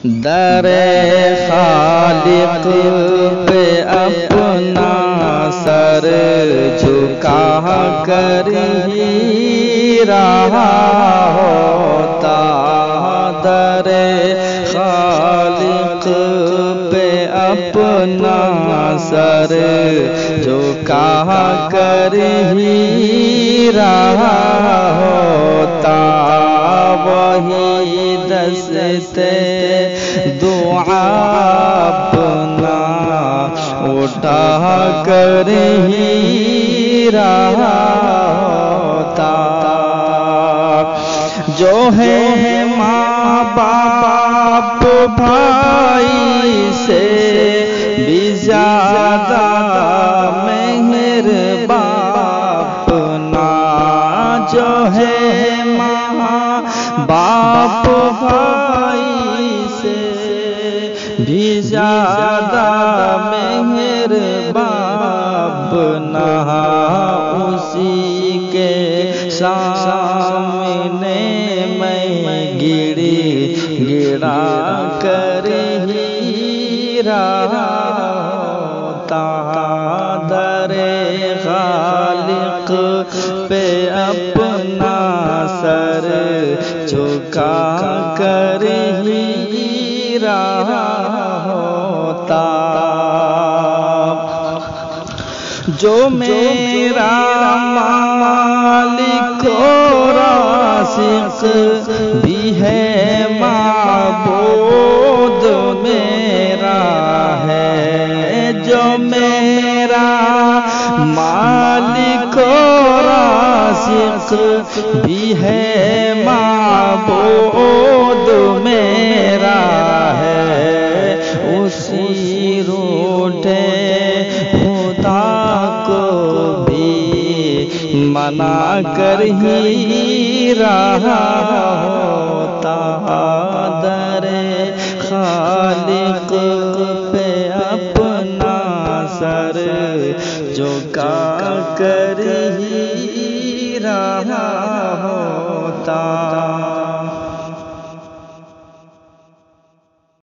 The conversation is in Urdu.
در خالق پہ اپنا سر جھکا کر ہی رہا ہوتا، در خالق پہ اپنا سر جھکا کر ہی رہا ہوتا، وہی دستے دعا اپنا اٹھا کر ہی رہا ہوتا، جو ہے ماں باپ بھائی سے بھی زیادہ مہربان اپنا، جو ہے ماں باپ بھائی سے بھی زیادہ مہربان اپنا، اسی کے سامنے میں گڑا کر ہی رہا ہوتا، در خالق پہ اپنا سر جھکا کر ہی رہا ہوتا، جو میرا مالک و رازق بھی ہے، معبود میرا ہے، جو میرا مالک و رازق بھی ہے، معبود میرا ہے، اسی روٹھے خدا کو بھی منا کر ہی رہا ہوتا، در خالق پہ اپنا سر جھکا کر ہی رہا ہوتا۔